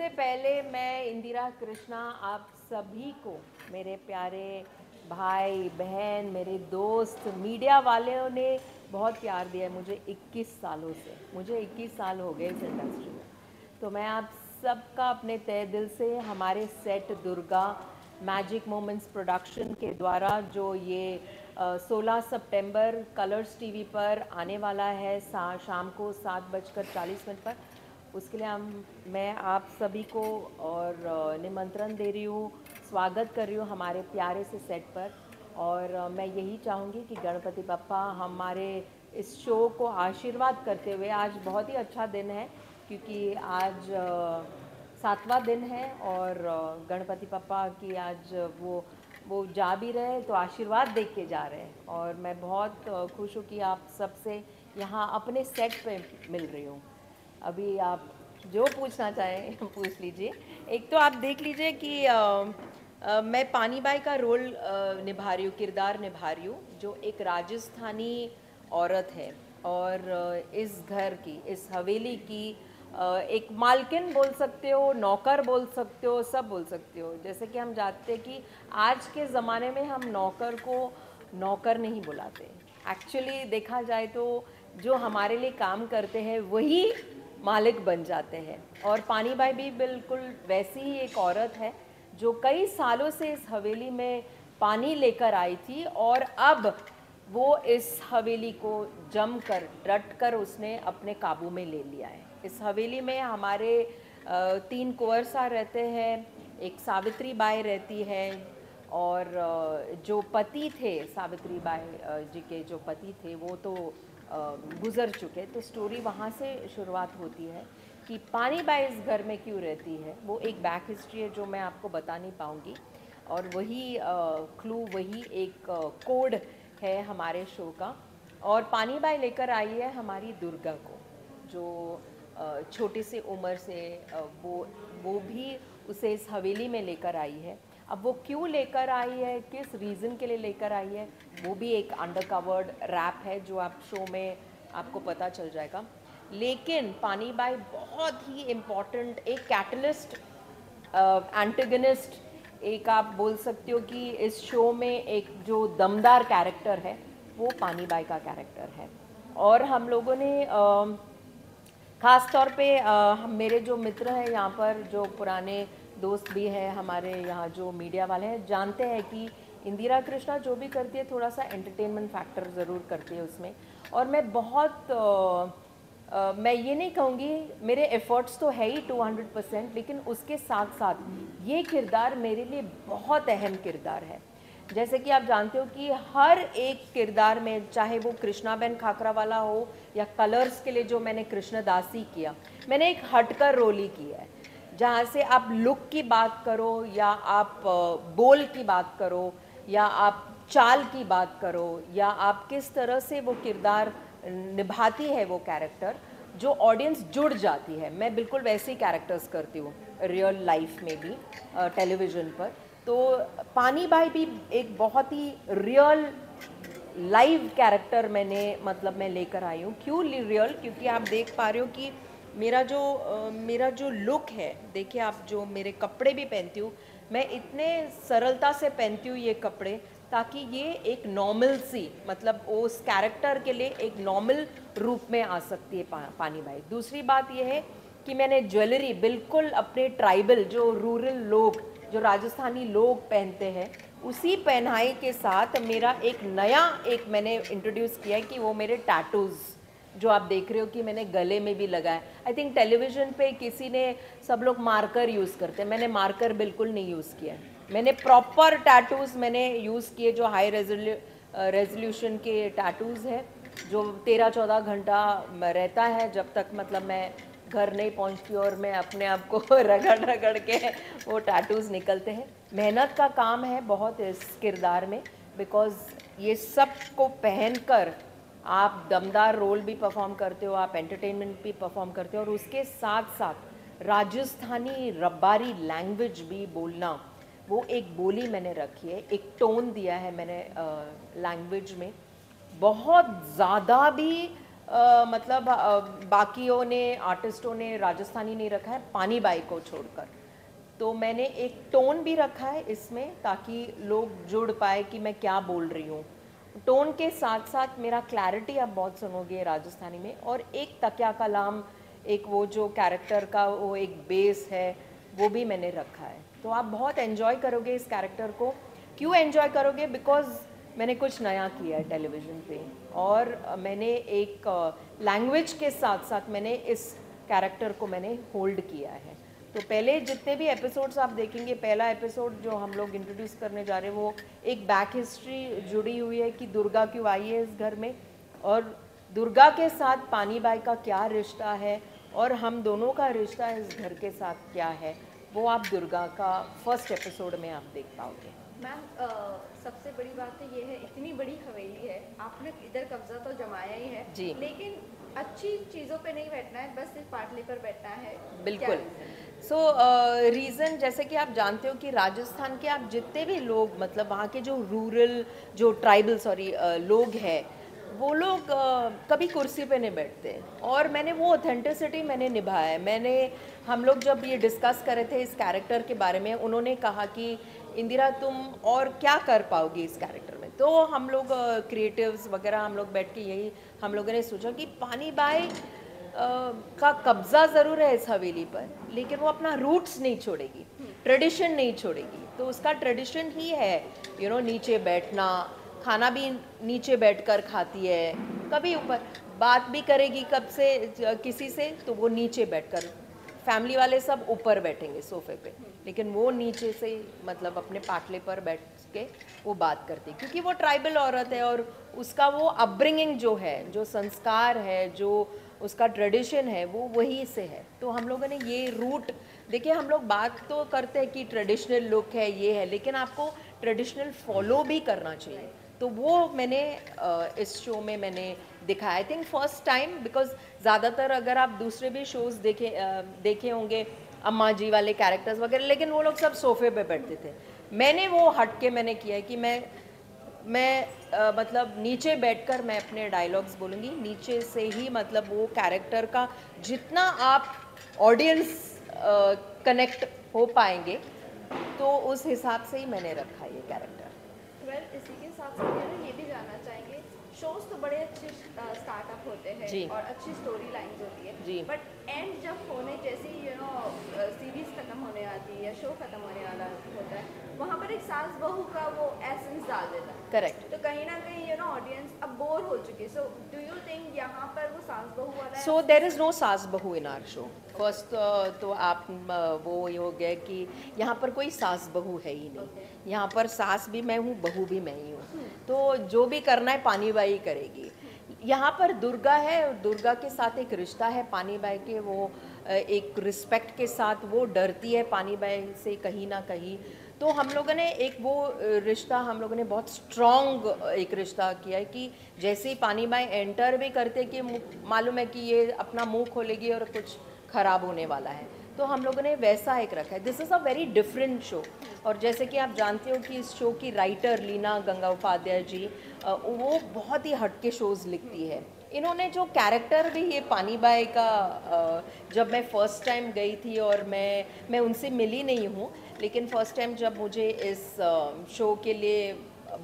सबसे पहले मैं इंदिरा कृष्णा आप सभी को, मेरे प्यारे भाई बहन, मेरे दोस्त, मीडिया वालों ने बहुत प्यार दिया है मुझे 21 सालों से। मुझे 21 साल हो गए इस इंडस्ट्री में, तो मैं आप सबका अपने तहे दिल से हमारे set Durga magic moments production के द्वारा जो ये 16 सितंबर कलर्स टीवी पर आने वाला है शाम को 7:40 पर, उसके लिए मैं आप सभी को और निमंत्रण दे रही हूँ, स्वागत कर रही हूँ हमारे प्यारे से सेट पर। और मैं यही चाहूँगी कि गणपति बप्पा हमारे इस शो को आशीर्वाद करते हुए, आज बहुत ही अच्छा दिन है क्योंकि आज 7वां दिन है और गणपति बप्पा की आज वो जा भी रहे तो आशीर्वाद दे के जा रहे हैं। और मैं बहुत खुश हूँ कि आप सबसे यहाँ अपने सेट पे मिल रही हूँ। अभी आप जो पूछना चाहें पूछ लीजिए। एक तो आप देख लीजिए कि मैं पानी बाई का रोल निभा रही हूँ, किरदार निभा रही हूँ, जो एक राजस्थानी औरत है और इस घर की, इस हवेली की एक मालकिन बोल सकते हो, नौकर बोल सकते हो, सब बोल सकते हो। जैसे कि हम जानते हैं कि आज के ज़माने में हम नौकर को नौकर नहीं बुलाते। एक्चुअली देखा जाए तो जो हमारे लिए काम करते हैं वही मालिक बन जाते हैं। और पानी बाई भी बिल्कुल वैसी ही एक औरत है जो कई सालों से इस हवेली में पानी लेकर आई थी और अब वो इस हवेली को जमकर डट कर उसने अपने काबू में ले लिया है। इस हवेली में हमारे 3 कुंवर रहते हैं, एक सावित्री बाई रहती है और जो पति थे सावित्री बाई जी के जो पति थे वो तो गुज़र चुके। तो स्टोरी वहाँ से शुरुआत होती है कि पानी बाई इस घर में क्यों रहती है। वो एक बैक हिस्ट्री है जो मैं आपको बता नहीं पाऊँगी, और वही क्लू, वही एक कोड है हमारे शो का। और पानी बाई लेकर आई है हमारी दुर्गा को, जो छोटी सी उम्र से वो भी उसे इस हवेली में लेकर आई है। अब वो क्यों लेकर आई है, किस रीज़न के लिए लेकर आई है, वो भी एक अंडरकवर्ड रैप है जो आप शो में आपको पता चल जाएगा। लेकिन पानी बाई बहुत ही इम्पॉर्टेंट, एक कैटलिस्ट, एंटेगनिस्ट, एक आप बोल सकते हो कि इस शो में एक जो दमदार कैरेक्टर है वो पानी बाई का कैरेक्टर है। और हम लोगों ने ख़ास तौर पे मेरे जो मित्र हैं यहाँ पर, जो पुराने दोस्त भी हैं हमारे यहाँ, जो मीडिया वाले हैं, जानते हैं कि इंदिरा कृष्णा जो भी करती है थोड़ा सा एंटरटेनमेंट फैक्टर ज़रूर करती है उसमें। और मैं बहुत मैं ये नहीं कहूँगी, मेरे एफ़र्ट्स तो है ही 200%, लेकिन उसके साथ साथ ये किरदार मेरे लिए बहुत अहम किरदार है। जैसे कि आप जानते हो कि हर एक किरदार में, चाहे वो कृष्णाबेन खाकरावाला हो या कलर्स के लिए जो मैंने कृष्णदासी किया, मैंने एक हटकर रोल ही किया है। जहाँ से आप लुक की बात करो या आप बोल की बात करो या आप चाल की बात करो या आप किस तरह से वो किरदार निभाती है वो कैरेक्टर, जो ऑडियंस जुड़ जाती है। मैं बिल्कुल वैसे ही कैरेक्टर्स करती हूँ रियल लाइफ में भी, टेलीविज़न पर। तो पानी बाई भी एक बहुत ही रियल लाइव कैरेक्टर मैं लेकर आई हूँ। क्यों रियल? क्योंकि आप देख पा रहे हो कि मेरा जो लुक है, देखिए आप, जो मेरे कपड़े भी पहनती हूँ, मैं इतने सरलता से पहनती हूँ ये कपड़े, ताकि ये एक नॉर्मल सी, मतलब उस कैरेक्टर के लिए एक नॉर्मल रूप में आ सकती है पानी बाई। दूसरी बात ये है कि मैंने ज्वेलरी बिल्कुल अपने ट्राइबल, जो रूरल लोग, जो राजस्थानी लोग पहनते हैं, उसी पहनाई के साथ मेरा एक नया मैंने इंट्रोड्यूस किया है कि वो मेरे टैटूज़ जो आप देख रहे हो कि मैंने गले में भी लगाया। आई थिंक टेलीविज़न पे किसी ने, सब लोग मार्कर यूज़ करते हैं, मैंने मार्कर बिल्कुल नहीं यूज़ किया। मैंने प्रॉपर टैटूज़ मैंने यूज़ किए, जो हाई रेजोल्यूशन के टैटूज़ है, जो 13-14 घंटा रहता है, जब तक मतलब मैं घर नहीं पहुंचती और मैं अपने आप को रगड़ रगड़ के वो टैटूज़ निकलते हैं। मेहनत का काम है बहुत इस किरदार में, बिकॉज़ ये सब को पहनकर आप दमदार रोल भी परफॉर्म करते हो, आप एंटरटेनमेंट भी परफॉर्म करते हो, और उसके साथ साथ राजस्थानी रब्बारी लैंग्वेज भी बोलना, वो एक बोली मैंने रखी है, एक टोन दिया है मैंने लैंग्वेज में। बहुत ज़्यादा भी मतलब बाकियों ने आर्टिस्टों ने राजस्थानी नहीं रखा है पानी बाई को छोड़कर। तो मैंने एक टोन भी रखा है इसमें ताकि लोग जुड़ पाए कि मैं क्या बोल रही हूँ। टोन के साथ साथ मेरा क्लैरिटी आप बहुत सुनोगे राजस्थानी में, और एक तकिया कलाम, एक वो जो कैरेक्टर का वो एक बेस है वो भी मैंने रखा है। तो आप बहुत एंजॉय करोगे इस कैरेक्टर को। क्यों एंजॉय करोगे? बिकॉज मैंने कुछ नया किया है टेलीविज़न पे, और मैंने एक लैंग्वेज के साथ साथ मैंने इस कैरेक्टर को मैंने होल्ड किया है। तो पहले जितने भी एपिसोड्स आप देखेंगे, पहला एपिसोड जो हम लोग इंट्रोड्यूस करने जा रहे हैं वो एक बैक हिस्ट्री जुड़ी हुई है कि दुर्गा क्यों आई है इस घर में, और दुर्गा के साथ पानी बाई का क्या रिश्ता है, और हम दोनों का रिश्ता इस घर के साथ क्या है, वो आप दुर्गा का फर्स्ट एपिसोड में आप देख पाओगे। मैम, सबसे बड़ी बात तो ये है, इतनी बड़ी हवेली है, आपने इधर कब्जा तो जमाया ही है जी, लेकिन अच्छी चीज़ों पे नहीं बैठना है, बस सिर्फ पाटली पर बैठना है। बिल्कुल। सो रीज़न जैसे कि आप जानते हो कि राजस्थान के आप जितने भी लोग, मतलब वहाँ के जो रूरल, जो ट्राइबल लोग हैं, वो लोग कभी कुर्सी पे नहीं बैठते, और मैंने वो ऑथेंटिसिटी मैंने निभाया है। हम लोग जब ये डिस्कस कर रहे थे इस कैरेक्टर के बारे में, उन्होंने कहा कि इंदिरा तुम और क्या कर पाओगी इस कैरेक्टर में। तो हम लोग क्रिएटिव्स वगैरह हम लोग बैठ के यही हम लोगों ने सोचा कि पानी बाई का कब्जा ज़रूर है इस हवेली पर, लेकिन वो अपना रूट्स नहीं छोड़ेगी, ट्रेडिशन नहीं छोड़ेगी। तो उसका ट्रेडिशन ही है नीचे बैठना, खाना भी नीचे बैठकर खाती है, कभी ऊपर बात भी करेगी कब से किसी से तो वो नीचे बैठकर, फैमिली वाले सब ऊपर बैठेंगे सोफे पे, लेकिन वो नीचे से मतलब अपने पाटले पर बैठ के वो बात करती, क्योंकि वो ट्राइबल औरत है, और उसका वो अपब्रिंगिंग जो है, जो संस्कार है, जो उसका ट्रेडिशन है, वो वही से है। तो हम लोगों ने ये रूट, देखिए हम लोग बात तो करते हैं कि ट्रेडिशनल लुक है, ये है, लेकिन आपको ट्रेडिशनल फॉलो भी करना चाहिए। तो वो मैंने इस शो में मैंने दिखाया, I think first time, because ज़्यादातर अगर आप दूसरे भी शोज़ देखे होंगे अम्मा जी वाले कैरेक्टर्स वगैरह, लेकिन वो लोग सब सोफे पे बैठते थे। मैंने वो हट के मैंने किया है कि मैं मतलब नीचे बैठकर मैं अपने डायलॉग्स बोलूँगी, नीचे से ही, मतलब वो कैरेक्टर का जितना आप ऑडियंस कनेक्ट हो पाएंगे, तो उस हिसाब से ही मैंने रखा ये कैरेक्टर। इसी के साथ साथ ये भी जानना चाहेंगे, शोज तो बड़े अच्छे स्टार्टअप होते हैं और अच्छी स्टोरी लाइन्स होती है, बट एंड जब होने जैसे सीरीज खत्म होने आती है या शो खत्म होने वाला होता है, वहाँ पर एक सास बहू का वो एसेंस डाल देता है। करेक्ट। तो कहीं ना कहीं ऑडियंस अब बोर हो चुकी है। सो डू यू थिंक यहाँ पर वो सास बहू वाला? सो देयर इज़ नो सास बहू इन आवर शो। फर्स्ट तो आप वो ये हो गया कि यहाँ पर कोई सास बहू है ही नहीं। यहाँ पर सास भी मैं हूँ, बहू भी मैं ही हूँ। तो जो भी करना है पानी बाई करेगी। यहाँ पर दुर्गा है, दुर्गा के साथ एक रिश्ता है पानी बाई के, वो एक रिस्पेक्ट के साथ वो डरती है पानी बाई से कहीं ना कहीं। तो हम लोगों ने एक वो रिश्ता, हम लोगों ने बहुत स्ट्रॉन्ग एक रिश्ता किया है कि जैसे ही पानी बाई एंटर भी करते कि मालूम है कि ये अपना मुंह खोलेगी और कुछ ख़राब होने वाला है, तो हम लोगों ने वैसा एक रखा है। This is a very different show. और जैसे कि आप जानते हो कि इस शो की राइटर लीना गंगोपाध्याय जी, वो बहुत ही हटके शोज़ लिखती है। इन्होंने जो कैरेक्टर भी ये पानी बाई का, जब मैं फ़र्स्ट टाइम गई थी और मैं उनसे मिली नहीं हूँ, लेकिन फ़र्स्ट टाइम जब मुझे इस शो के लिए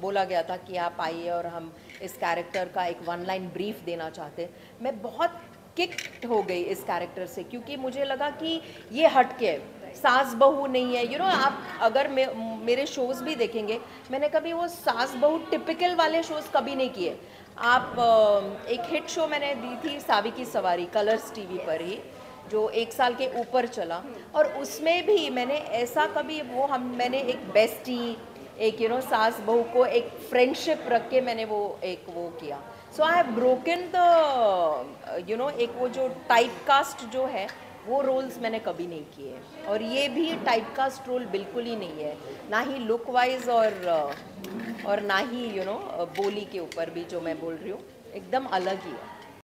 बोला गया था कि आप आइए और हम इस कैरेक्टर का एक वन लाइन ब्रीफ देना चाहते, मैं बहुत किक्ड हो गई इस कैरेक्टर से, क्योंकि मुझे लगा कि ये हटके है, सास बहू नहीं है। आप अगर मेरे शोज़ भी देखेंगे, मैंने कभी वो सास बहू टिपिकल वाले शोज़ कभी नहीं किए। आप एक हिट शो मैंने दी थी सावी की सवारी, कलर्स टीवी पर ही, जो 1 साल के ऊपर चला, और उसमें भी मैंने ऐसा कभी मैंने एक बेस्टी, एक सास बहू को एक फ्रेंडशिप रख के मैंने वो किया। सो आई हैव ब्रोकन द एक वो जो टाइप कास्ट जो है, वो रोल्स मैंने कभी नहीं किए, और ये भी टाइप कास्ट रोल बिल्कुल ही नहीं है, ना ही लुक वाइज और ना ही बोली के ऊपर भी जो मैं बोल रही हूँ, एकदम अलग ही है।